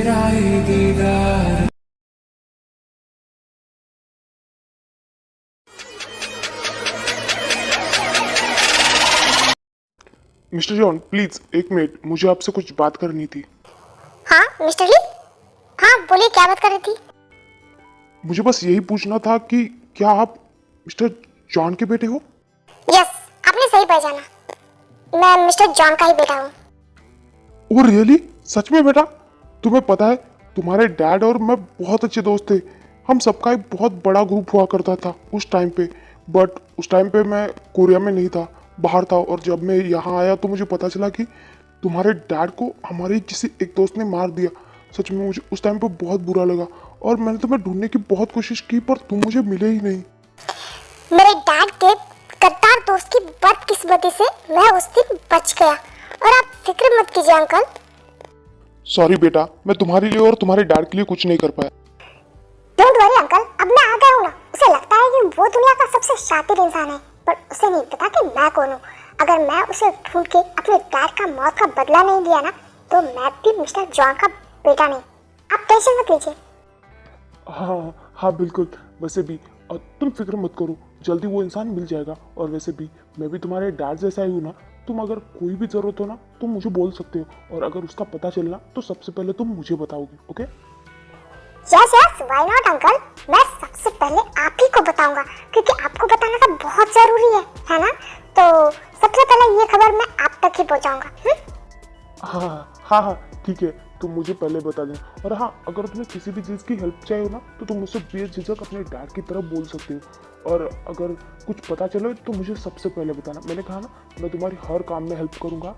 तेरा ही दीदार। Mister John please एक मिनट, मुझे आपसे कुछ बात करनी थी। हाँ मिस्टर ली, हाँ बोलिए, क्या बात कर रही थी? मुझे बस यही पूछना था कि क्या आप मिस्टर जॉन के बेटे हो? यस, आपने सही पहचाना, मैं मिस्टर जॉन का ही बेटा हूँ। Oh really? सच में बेटा? तुम्हें पता है तुम्हारे डैड और मैं बहुत अच्छे दोस्त थे। हम सबका एक बहुत बड़ा ग्रुप हुआ करता था उस टाइम पे। बट उस टाइम पे मैं कोरिया में नहीं था, बाहर था। और जब मैं यहाँ आया तो मुझे पता चला कि तुम्हारे डैड को हमारे किसी एक दोस्त ने मार दिया। सच में मुझे उस टाइम पे बहुत बुरा लगा और मैंने तुम्हें ढूंढने की बहुत कोशिश की पर तुम मुझे मिले ही नहीं। मेरे डैड के गद्दार दोस्त की बदकिस्मती से मैं उस दिन बच गया, और आप फिक्र मत कीजिए अंकल। सॉरी बेटा, मैं तुम्हारे लिए और तुम्हारे डैड के लिए कुछ नहीं कर पाया। डोंट वरी अंकल, अब मैं आ गया हूँ ना। उसे लगता है कि वो दुनिया का सबसे शातिर इंसान है, पर उसे नहीं पता कि मैं कौन हूँ। अगर मैं उसे ढूंढ के अपने डैड का मौत का बदला नहीं लिया ना, तो मैं भी मिस्टर जॉन का बेटा नहीं। आप टेंशन मत लीजिए। हाँ हाँ बिल्कुल। वैसे भी और तुम फिक्र मत करो, जल्दी वो इंसान मिल जाएगा। और वैसे भी मैं भी तुम्हारे डैड जैसा ही हूँ ना। तुम अगर कोई भी ज़रूरत हो ना तुम मुझे बोल सकते हो, और अगर उसका पता चलना तो सबसे पहले तुम मुझे बताओगे। Okay? Yes yes, why not uncle. मैं सबसे पहले आप ही को बताऊंगा, क्योंकि आपको बताना तो बहुत जरूरी है ना? तो सबसे पहले ये खबर मैं आप तक ही पहुंचाऊंगा। हाँ हाँ हाँ ठीक है, तुम मुझे पहले बता देना। और हाँ, अगर तुम्हें किसी भी चीज़ की हेल्प चाहिए हो ना तो तुम मुझसे बेझिझक अपने डैड की तरफ बोल सकते हो। और अगर कुछ पता चले तो मुझे सबसे पहले बताना। मैंने कहा ना, मैं तुम्हारी हर काम में हेल्प करूँगा।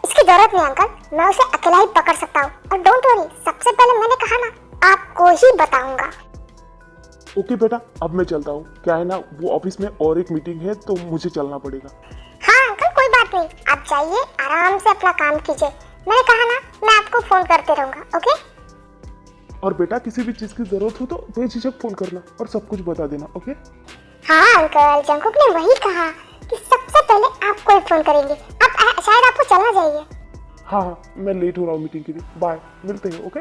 इसकी जरूरत नहीं अंकल, मैं उसे अकेला ही पकड़ सकता हूँ। और डोंट वरी, सबसे पहले मैंने कहा ना, आपको ही बताऊंगा। ओके बेटा, अब मैं चलता हूँ। क्या है ना, वो ऑफिस में और एक मीटिंग है तो मुझे चलना पड़ेगा। हाँ अंकल, कोई बात नहीं, आप जाइए, आराम से अपना काम कीजिए। मैंने कहा ना, मैं आपको फोन करते रहूंगा। ओके? और बेटा, किसी भी चीज़ की ज़रूरत हो तो बेझिझक फ़ोन करना और सब कुछ बता देना। ओके? हाँ अंकल, जंकुक ने वही कहा कि सबसे पहले आपको ही फोन करेंगे। आप शायद आपको चलना चाहिए। हाँ हाँ, मैं लेट हो रहा हूँ मीटिंग के लिए। बाय, मिलते हैं। ओके?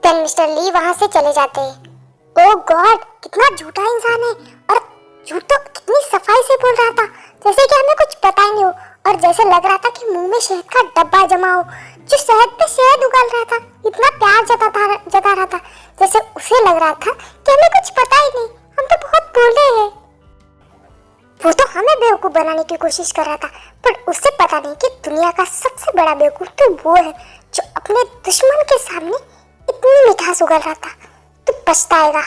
देन मिस्टर ली वहां से चले जाते हैं। ओह गॉड, कितना झूठा इंसान है। और झूठ तो कितनी सफाई से बोल रहा था, जैसे कि हमें कुछ पता ही नहीं हो। और जैसे लग रहा था कि मुंह में शहद का डब्बा जमा हो, जो शहद पे शहद उगल रहा था। इतना प्यार जता रहा था, जैसे उसे लग रहा था कि हमें कुछ पता ही नहीं, हम तो बहुत भोले हैं। वो तो हमें बेवकूफ बनाने की कोशिश कर रहा था, पर उसे पता नहीं कि दुनिया का सबसे बड़ा बेवकूफ तो वो है जो अपने दुश्मन के सामने इतनी मिठास उगल रहा था। तो पछताएगा।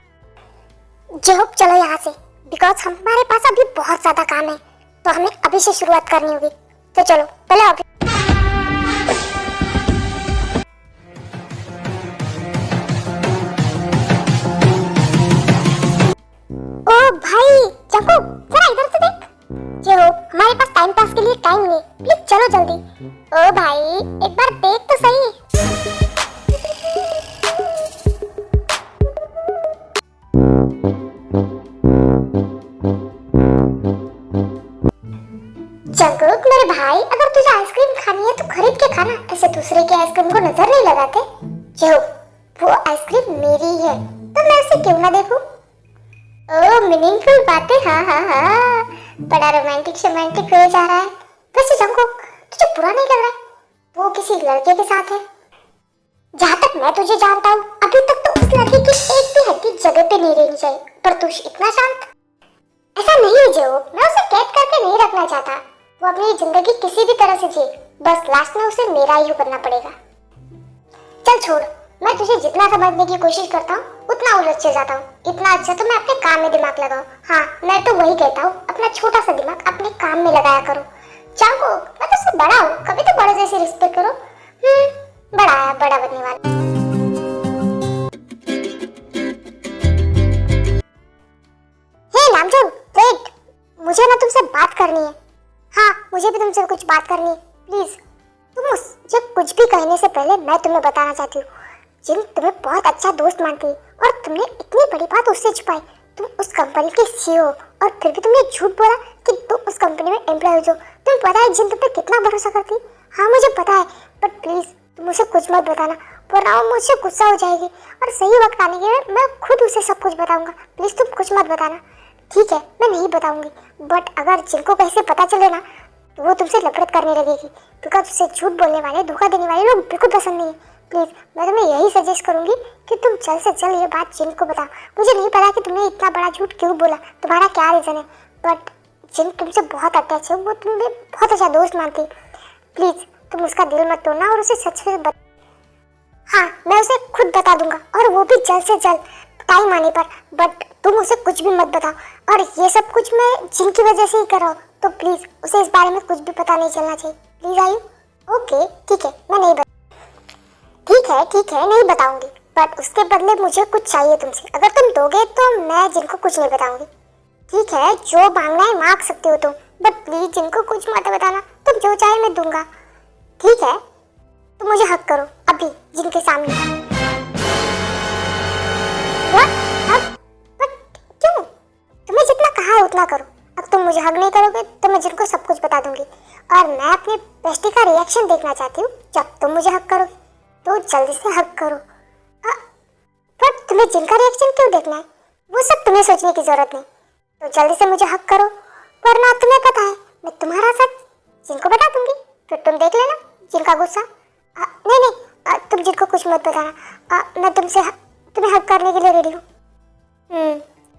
जॉब चलो यहाँ से, बिकॉज हमारे पास अभी बहुत ज्यादा काम है, तो हमें अभी से शुरुआत करनी होगी। तो चलो पहले अभी। ओ भाई चंकू, जरा इधर तो देख। ये हो, हमारे पास टाइम पास के लिए टाइम नहीं, प्लीज चलो जल्दी। ओ भाई एक बार देख तो सही। जंकुक मेरे भाई, अगर तुझे आइसक्रीम खानी है तो खरीद के खाना, ऐसे दूसरे के आइसक्रीम को नजर नहीं लगाते। जो वो आइसक्रीम मेरी है तो मैं उसे क्यों ना देखूं? ओह मीनिंगफुल बातें, हाँ हाँ हाँ, बड़ा रोमांटिक रोमांटिक हो जा रहा है। वैसे जंकुक, तुझे बुरा नहीं लग रहा है वो किसी लड़के के साथ है? जहाँ तक मैं तुझे जानता हूँ, अभी तक तो उस लड़के की एक भी हड्डी जगह पे नहीं रहनी चाहिए, पर तू इतना शांत। ऐसा नहीं है जो, मैं उसे कैद करके नहीं रखना चाहता। वो अपनी जिंदगी किसी भी तरह से जिए, बस लास्ट में उसे मेरा ही करना पड़ेगा। चल छोड़, मैं तुझे जितना समझने की कोशिश करता हूँ उतना उलझ से जाता हूँ। इतना अच्छा तो मैं अपने काम में दिमाग लगाऊं। हाँ मैं तो वही कहता हूँ, अपना छोटा सा दिमाग अपने काम में लगाया करो। चाहो मैं तो बड़ा हूँ, कभी तो बड़े जैसे रिस्पेक्ट करो। बड़ा है, बड़ा बनने वाला। हे नामजोन, वेट, मुझे ना तुमसे बात करनी है। हाँ मुझे भी तुमसे कुछ बात करनी है, प्लीज। तुम मुझे कुछ भी कहने से पहले मैं तुम्हें बताना चाहती हूँ, जिन तुम्हें बहुत अच्छा दोस्त मानती है और तुमने इतनी बड़ी बात उससे छुपाई। तुम उस कंपनी के सीईओ और फिर भी तुमने झूठ बोला कि तुम उस कंपनी में एम्प्लॉय हो। तुम्हें पता है जिन तुम पे कितना भरोसा करती। हाँ मुझे पता है, बट प्लीज तुम मुझे कुछ मत बताना, वरना वो मुझसे गुस्सा हो जाएगी और सही वक्त आने के मैं खुद उसे सब कुछ बताऊंगा। प्लीज तुम कुछ मत बताना। ठीक है, मैं नहीं बताऊंगी, बट अगर जिनको कैसे पता चले ना तो वो तुमसे नफरत करने लगेगी, क्योंकि तुझसे झूठ बोलने वाले, धोखा देने वाले लोग बिल्कुल पसंद नहीं है। प्लीज मैं तुम्हें यही सजेस्ट करूंगी कि तुम जल्द से जल्द ये बात जिन को बताओ। मुझे नहीं पता कि तुमने इतना बड़ा झूठ क्यों बोला, तुम्हारा क्या रीजन है, बट जिन तुमसे बहुत अटैच है, वो तुम्हें बहुत अच्छा दोस्त मानती है। प्लीज तुम उसका दिल मत तोड़ना और उसे सच से हाँ, मैं उसे खुद बता दूंगा और वो भी जल्द से जल्द, टाइम आने पर। बट तुम उसे कुछ भी मत बताओ, और ये सब कुछ मैं जिनकी वजह से ही कर रहा हूँ, तो प्लीज उसे इस बारे में कुछ भी पता नहीं चलना चाहिए। प्लीज आयु। ओके ठीक है, मैं नहीं ठीक है नहीं बताऊंगी, बट उसके बदले मुझे कुछ चाहिए तुमसे। अगर तुम दोगे तो मैं जिनको कुछ नहीं बताऊंगी। ठीक है, जो मांगना है मांग सकते हो तुम, बट प्लीज जिनको कुछ मत बताना। तुम जो चाहे मैं दूंगा। ठीक है, तुम मुझे हक करो अभी जिनके सामने। बट क्यों? तुम्हें जितना कहा है उतना करो। अब तुम मुझे हक नहीं करोगे तो मैं जिनको सब कुछ बता दूंगी, और मैं अपने बेस्टी का रिएक्शन देखना चाहती हूँ जब तुम मुझे हक करोगे। तो जल्दी से हक करो। बट तुम्हें जिनका रिएक्शन क्यों देखना है, वो सब तुम्हें सोचने की जरूरत नहीं। तो जल्दी से मुझे हक करो, वरना तुम्हें पता है मैं तुम्हारा सच जिनको बता दूंगी, फिर तुम देख लेना जिनका गुस्सा। नहीं, तुम जिनको कुछ मत बताना। मैं तुम्हें हक करने के लिए रेडी हूँ।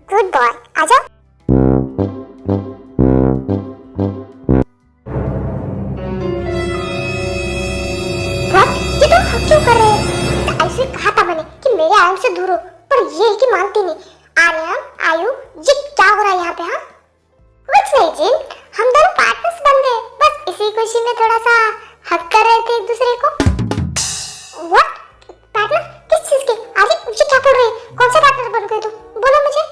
गुड बॉय, आजा। ये तुम हक क्यों कर रहे हो? ऐसे कहा था मैंने कि मेरे आयम से दूर हो, पर ये है कि मानती नहीं। आर्यन, आयु, ये क्या हो रहा है यहाँ पे? हाँ कुछ नहीं जिन, हम दोनों पार्टनर्स बन गए, बस इसी खुशी में थोड़ा सा हक कर रहे थे एक दूसरे को। व्हाट? पार्टनर? किस चीज के? आगे मुझे क्या पढ़ रही है? कौन सा पार्टनर बन गई तुम? बोलो मुझे।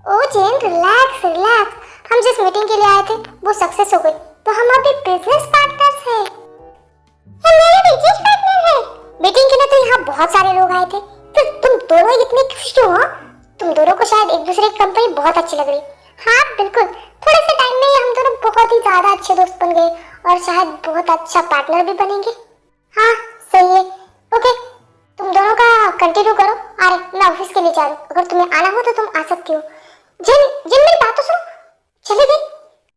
ओ जेन, रिलैक्स रिलैक्स, हम जिस मीटिंग के लिए आए थे वो सक्सेस हो गई, तो हम अभी बिजनेस पार्टनर्स हैं। ये मेरे बिजनेस पार्टनर है। मीटिंग के लिए तो यहाँ बहुत सारे लोग आए थे, फिर तुम दोनों इतने खुश क्यों हो? तुम दोनों को शायद एक दूसरे की कंपनी बहुत अच्छी लग रही। हाँ बिल्कुल, थोड़े से टाइम में ही हम दोनों बहुत ही ज्यादा अच्छे दोस्त बन गए और शायद बहुत अच्छा पार्टनर भी बनेंगे। हाँ सही है। ओके, तुम दोनों का कंटिन्यू करो। अरे मैं ऑफिस के लिए जा रही हूँ, अगर तुम्हें आना हो तो तुम आ सकती हो। जिन जिन मेरी बात तो सुनो। चले गई?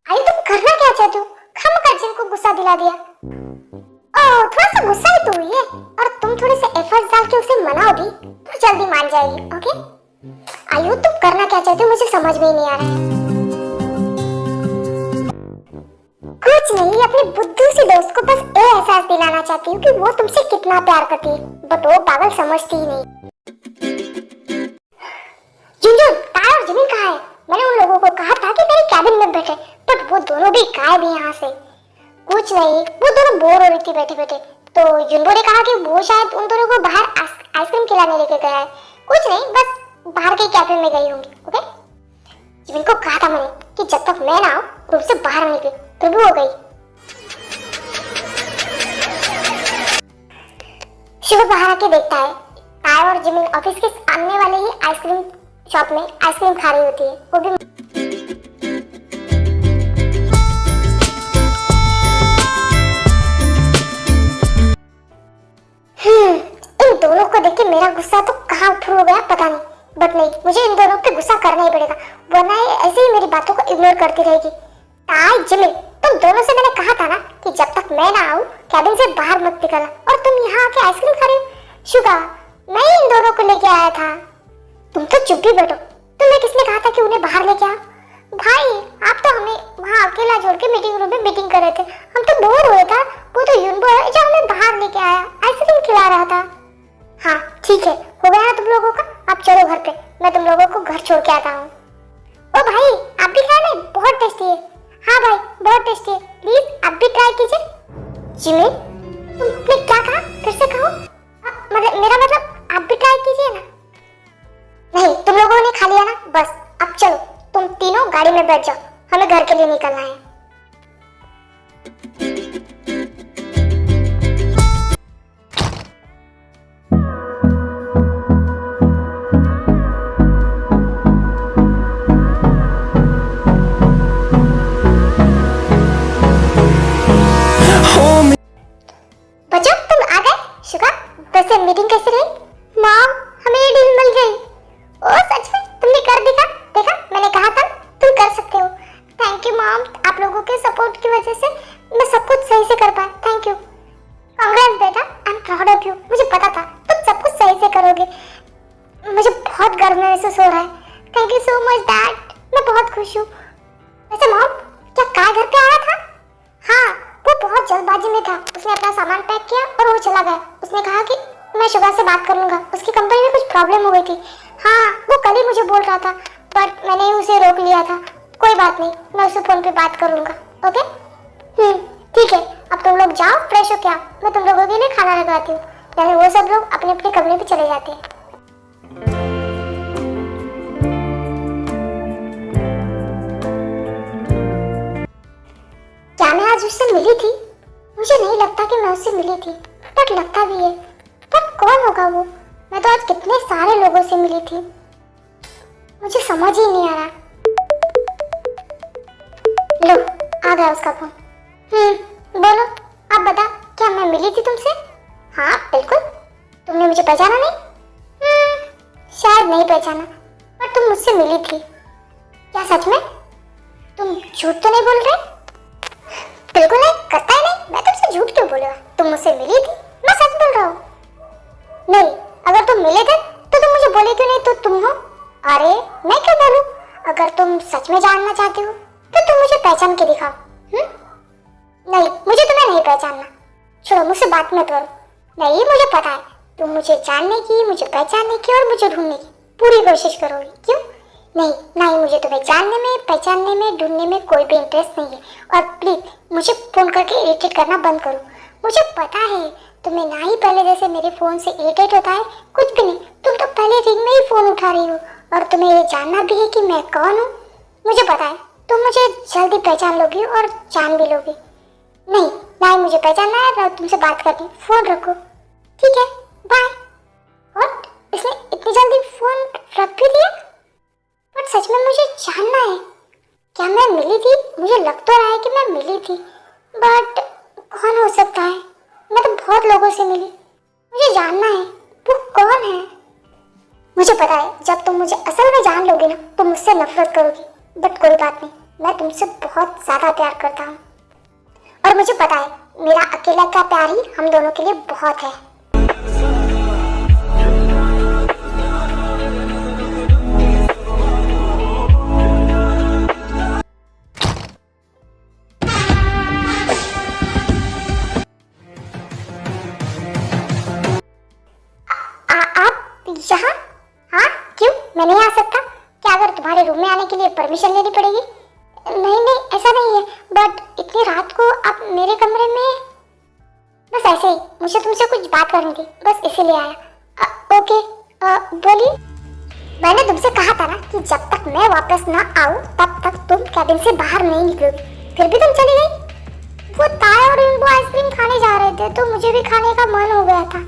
अरे तुम करना क्या चाहती हो? खामखा जिन को गुस्सा दिला दिया। ओह, थोड़ा सा गुस्सा ही तो हुई है, और तुम थोड़े से एफर्ट्स डाल के उसे मनाओगी तो जल्दी मान जाएगी। ओके आयु, तुम करना क्या चाहते हो मुझे समझ में ही नहीं आ रहा है। कुछ नहीं, अपने बुद्धू से दोस्त को बस ये एहसास दिलाना चाहती हूँ कि वो तुमसे कितना प्यार करती है, बट वो पागल समझती ही नहीं। जुनजुन, तारा और जिमिन कहाँ है? मैंने उन लोगों को कहा था कि मेरे कैबिन में बैठे, बट वो दोनों भी गायब हैं यहाँ से। कुछ नहीं, वो दोनों बोर हो रही थी बैठे बैठे, तो जुनबो ने कहा कि वो शायद उन दोनों को बाहर आइसक्रीम खिलाने लेके गया है। कुछ नहीं, बस बाहर के कैबिन में गई होंगी। ओके, जिमिन को कहा था मैंने कि जब तक मैं ना आऊं रूम से बाहर नहीं निकले, तो भी हो गई। शिव बाहर आके देखता है तारा और जिमिन ऑफिस के सामने वाले ही आइसक्रीम शॉप में आइसक्रीम खा रही होती है। वो भी इन दोनों को देख के मेरा गुस्सा तो कहाँ उठ हो गया पता नहीं, बट नहीं, मुझे इन दोनों पे गुस्सा करना ही पड़ेगा, वरना ये ऐसे ही मेरी बातों को इग्नोर करती रहेगी। ताई जिमिन, तुम दोनों से मैंने कहा था ना कि जब तक मैं ना आऊं कैबिन से बाहर मत निकलना, और तुम यहाँ आके आइसक्रीम खा रही हो। शुगा, मैं इन दोनों को लेके आया था। तुम तो चुप भी बैठो, तुम्हें किसने कहा था कि उन्हें बाहर लेके आओ? भाई आप तो हमें वहाँ अकेला छोड़ के मीटिंग रूम में मीटिंग कर रहे थे, हम तो बोर हुए था। वो तो युनबो है जो हमें बाहर लेके आया, आइसक्रीम खिला रहा था। हाँ ठीक है, हो गया ना तुम लोगों का, अब चलो घर पे, मैं तुम लोगों को घर छोड़ के आता हूँ। ओ भाई आप भी खाना, बहुत टेस्टी है। हाँ भाई बहुत टेस्टी है, प्लीज आप भी ट्राई कीजिए। जिमिन, तुमने क्या कहा? फिर से कहो। मेरा मतलब आप भी ट्राई कीजिए ना। नहीं, तुम लोगों ने खा लिया ना, बस अब चलो तुम तीनों गाड़ी में बैठ जाओ, हमें घर के लिए निकलना है। बच्चों तुम वैसे मीटिंग कैसी रही? मॉम, हमें ये डील मिल गई। ओ सच में तुमने कर दिखा? देखा, मैंने कहा था तुम कर सकते हो। थैंक यू मॉम, आप लोगों के सपोर्ट की वजह से मैं सब कुछ सही से कर पाया। Thank you. कांग्रेस बेटा, I am proud of you. मुझे पता था तुम सब कुछ सही से करोगे। मुझे बहुत गर्व महसूस हो रहा है। Thank you so much dad, मैं बहुत खुश हूँ। वैसे मॉम, क्या काय घर पे आया था? हाँ, वो बहुत जल्दबाजी में था। उसने अपना सामान पैक किया और वो चला गया। उसने कहा कि मैं शुभा से बात कर लूंगा, उसकी कंपनी में कुछ प्रॉब्लम हो गई थी। हाँ, वो कल ही मुझे बोल रहा था, बट मैंने उसे रोक लिया था। कोई बात नहीं, मैं उससे फोन पे बात करूंगा। ओके? ठीक है, अब तुम लोग जाओ, फ्रेश हो क्या, मैं तुम लोगों के लिए खाना लगाती हूँ। यानी वो सब लोग अपने अपने कमरे पे चले जाते हैं। क्या मैं आज उससे मिली थी? मुझे नहीं लगता कि मैं उससे मिली थी, बट लगता भी है। पर कौन होगा वो? मैं तो आज कितने सारे लोगों से मिली थी, मुझे समझ ही नहीं आ रहा। लो, आ गया उसका फोन। बोलो, आप बता, क्या मैं मिली थी तुमसे? हाँ बिल्कुल। तुमने मुझे पहचाना नहीं? शायद नहीं पहचाना, पर तुम मुझसे मिली थी। क्या सच में? तुम झूठ तो नहीं बोल रहे? बिल्कुल नहीं, करता ही नहीं। मैं तुमसे झूठ क्यों बोलूंगा? तुम मुझसे मिली थी, मैं सच बोल रहा हूँ। नहीं, अगर तुम मिले थे तो तुम मुझे बोले क्यों नहीं तो तुम हो? अरे मैं क्या बोलूं? अगर तुम सच में जानना चाहती हो तो तुम मुझे पहचान के दिखाओ। नहीं, मुझे तुम्हें नहीं पहचानना। छोड़ो, मुझसे बात मत करो। नहीं, मुझे पता है तुम मुझे जानने की, मुझे पहचानने की और मुझे ढूंढने की पूरी कोशिश करोगी। क्यों? नहीं, मुझे तुम्हें जानने में, पहचानने में, ढूंढने में कोई भी इंटरेस्ट नहीं है। और प्लीज मुझे फोन करके इरिटेट करना बंद करो। मुझे पता है तुम्हें ना ही पहले जैसे मेरे फोन से इरिटेट होता है, कुछ भी नहीं। तुम तो पहले रिंग में ही फोन उठा रही हो और तुम्हें ये जानना भी है कि मैं कौन हूँ। मुझे पता है तुम मुझे जल्दी पहचान लोगी और जान भी लोगी। नहीं, ना ही मुझे पहचानना है ना तुमसे बात करनी। फोन रखो। ठीक है, बाय। और इसने इतनी जल्दी फोन रख भी दिया? बट सच में मुझे जानना है, क्या मैं मिली थी? मुझे लग तो रहा है कि मैं मिली थी, बट कौन हो सकता है? मैं तो बहुत लोगों से मिली। मुझे जानना है वो कौन है। मुझे पता है जब तुम मुझे असल में जान लोगी ना तो मुझसे नफरत करोगी, बट कोई बात नहीं, मैं तुमसे बहुत ज्यादा प्यार करता हूँ। और मुझे पता है मेरा अकेला का प्यार ही हम दोनों के लिए बहुत है। यहाँ? हाँ, क्यों? मैं नहीं आ सकता? क्या अगर तुम्हारे रूम में आने के लिए परमिशन लेनी पड़ेगी? नहीं, ऐसा नहीं है, बट इतनी रात को आप मेरे कमरे में? बस ऐसे ही, मुझे तुमसे कुछ बात करनी थी, बस इसीलिए आया। ओके, बोलिए। मैंने तुमसे कहा था ना कि जब तक मैं वापस ना आऊँ तब तक तुम कैबिन से बाहर नहीं निकलोगी, फिर भी तुम चली गई। वो ताया और रेनबो आइसक्रीम खाने जा रहे थे तो मुझे भी खाने का मन हो गया था,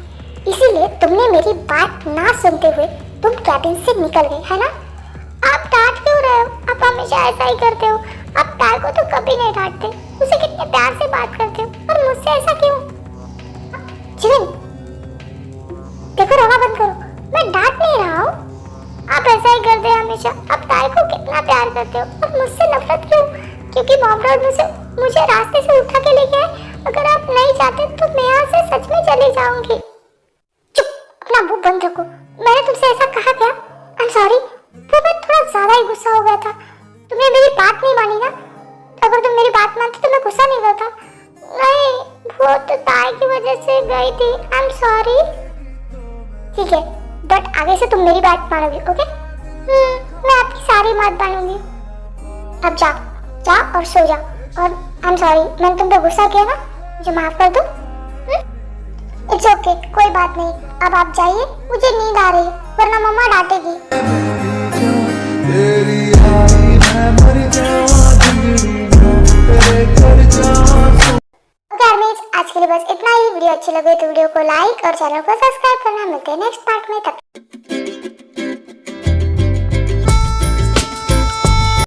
इसीलिए तुमने मेरी बात ना सुनते हुए तुम कैबिन से निकल गए, है ना? आप डांट क्यों रहे हो? आप हमेशा ऐसा ही करते हो। आप तार को तो कभी नहीं डांटते, उसे कितने प्यार से बात करते हो, और मुझसे ऐसा क्यों? जिमिन, देखो, रोना बंद करो। मैं डांट नहीं रहा हूँ, आप ऐसा ही करते हैं हमेशा। आप तार को कितना प्यार करते हो और मुझसे नफरत क्यों? क्योंकि मॉम डैड मुझे रास्ते से उठा के लेके आए। अगर आप नहीं चाहते तो मैं यहाँ से सच में चली जाऊंगी। चुप, अपना मुंह बंद रखो। मैंने तुमसे ऐसा कहा क्या? आई एम सॉरी, वो मैं थोड़ा ज्यादा ही गुस्सा हो गया था। तुमने मेरी बात नहीं मानी ना? अगर तुम मेरी बात मानती तो मैं गुस्सा नहीं करता। नहीं, वो तो ताई की वजह से गई थी। I am sorry. ठीक है, बट आगे से तुम मेरी बात मानोगी, ओके? मैं आपकी सारी बात मानूंगी। अब जा और सो जा। और आई एम सॉरी, मैंने तुम पे गुस्सा किया ना, मुझे माफ कर दो। इट्स ओके, कोई बात नहीं। अब आप जाइए, मुझे नींद आ रही है, वरना मम्मा डांटेगी। आज के लिए बस इतना ही। वीडियो अच्छी लगे तो वीडियो को लाइक और चैनल को सब्सक्राइब करना। मिलते हैं नेक्स्ट पार्ट में, तब